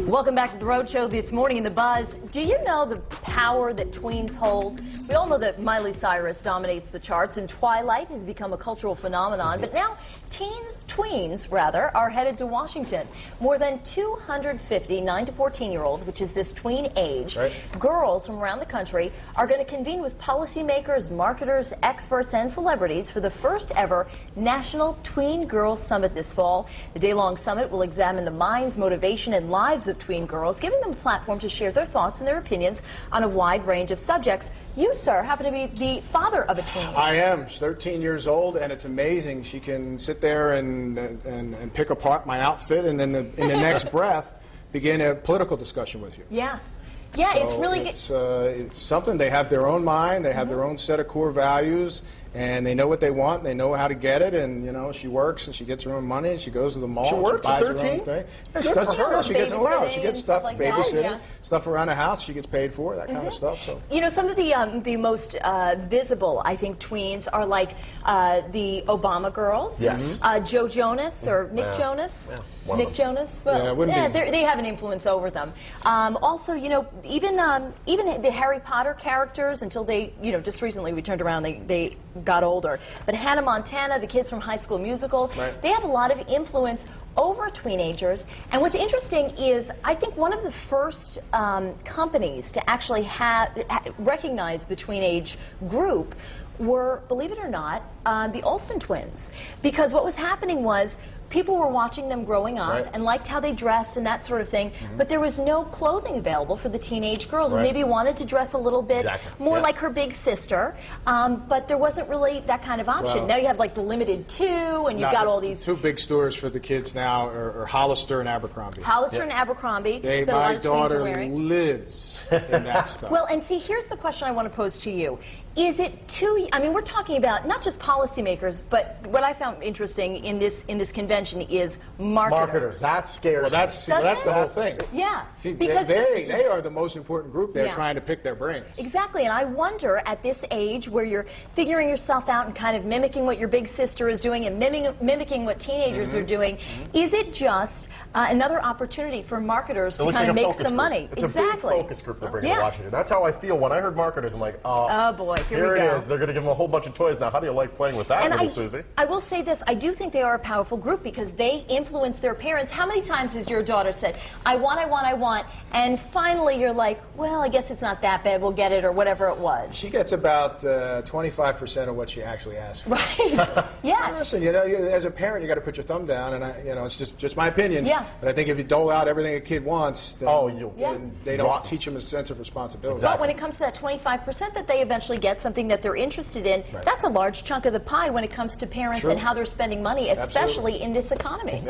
Welcome back to the Road Show this morning in the Buzz. Do you know the power that tweens hold? We all know that Miley Cyrus dominates the charts and Twilight has become a cultural phenomenon, but now tweens are headed to Washington. More than 250 9 to 14-year-olds, which is this tween age, girls from around the country are going to convene with policymakers, marketers, experts, and celebrities for the first ever National Tween Girls Summit this fall. The day-long summit will examine the minds, motivation, and lives of tween girls, giving them a platform to share their thoughts and their opinions on a wide range of subjects. You, sir, happen to be the father of a tween. I am. She's 13 years old, and it's amazing. She can sit there and pick apart my outfit, and then in the next breath begin a political discussion with you. Yeah. Yeah, so it's something. They have their own mind, they have their own set of core values, and they know what they want, and they know how to get it, and, you know, she works, and she gets her own money, and she goes to the mall, she works she buys at 13? her own thing. Yeah, she does her, she gets an allowance, she gets stuff, like babysitting, stuff around the house, she gets paid for, that kind of stuff. So, you know, some of the most visible, I think, tweens are like the Obama girls, Joe Jonas or Nick Jonas. Nick Jonas, well, they have an influence over them. Also, you know, even the Harry Potter characters, until they, you know, just recently we turned around, they got older. But Hannah Montana, the kids from High School Musical, they have a lot of influence over teenagers. And what's interesting is, I think one of the first companies to actually recognize the tween age group were, believe it or not, the Olsen twins. Because what was happening was, people were watching them growing up and liked how they dressed and that sort of thing, but there was no clothing available for the teenage girl who maybe wanted to dress a little bit more like her big sister, but there wasn't really that kind of option. Well, now you have like the Limited 2, and you've got all these... Two big stores for the kids now are Hollister and Abercrombie. Hollister and Abercrombie. My daughter lives in that stuff. Well, and see, here's the question I want to pose to you. Is it too... I mean, we're talking about not just policymakers, but what I found interesting in this convention is marketers. That scares me. That's the whole thing. Yeah. See, because they are the most important group. They're trying to pick their brains. Exactly, and I wonder at this age where you're figuring yourself out and kind of mimicking what your big sister is doing and mimicking what teenagers are doing, is it just another opportunity for marketers to kind of make some money? It's a big focus group they're bringing to Washington. That's how I feel when I heard marketers. I'm like, oh boy. Here it is. They're going to give them a whole bunch of toys now. How do you like playing with that, little Susie? I will say this. I do think they are a powerful group because they influence their parents. How many times has your daughter said, I want, and finally you're like, well, I guess it's not that bad. We'll get it, or whatever it was. She gets about 25% of what she actually asks for. Right. Yeah. Listen, you know, as a parent, you got to put your thumb down, and you know, it's just my opinion. Yeah. But I think if you dole out everything a kid wants, then they don't teach them a sense of responsibility. But when it comes to that 25% that they eventually get something that they're interested in, that's a large chunk of the pie when it comes to parents and how they're spending money, especially in this economy.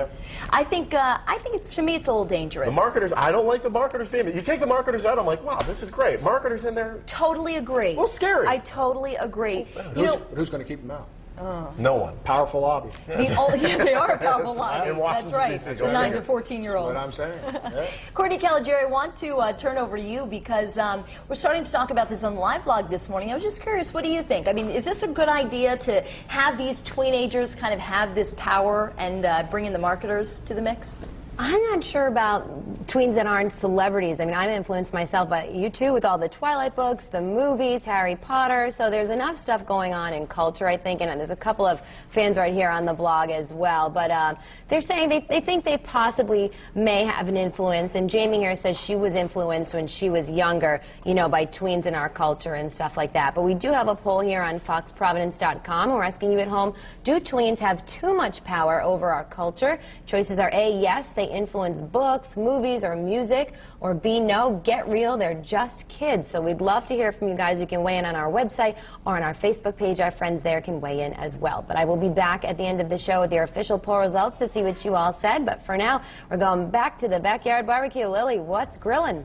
I think to me it's a little dangerous. The marketers, I don't like the marketers being there. You take the marketers out, I'm like, wow, this is great. Marketers in there. Totally agree. Well, scary. I totally agree. Who's going to keep them out? No one. Powerful lobby. They are a powerful lobby. That's right. The 9 to 14-year-olds. That's what I'm saying. Courtney Caligari, I want to turn over to you because we're starting to talk about this on the live blog this morning. I was just curious, what do you think? I mean, is this a good idea to have these teenagers kind of have this power and bring in the marketers to the mix? I'm not sure about tweens that aren't celebrities. I mean, I'm influenced myself by you too with all the Twilight books, the movies, Harry Potter. So there's enough stuff going on in culture, I think, and there's a couple of fans right here on the blog as well. But they're saying they think they possibly may have an influence. And Jamie here says she was influenced when she was younger, you know, by tweens in our culture and stuff like that. But we do have a poll here on foxprovidence.com. We're asking you at home, do tweens have too much power over our culture? Choices are A, yes, they influence books, movies, or music, or B, no, get real, they're just kids. So we'd love to hear from you guys. You can weigh in on our website or on our Facebook page. Our friends there can weigh in as well. But I will be back at the end of the show with your official poll results to see what you all said. But for now, we're going back to the backyard barbecue. Lily, what's grilling?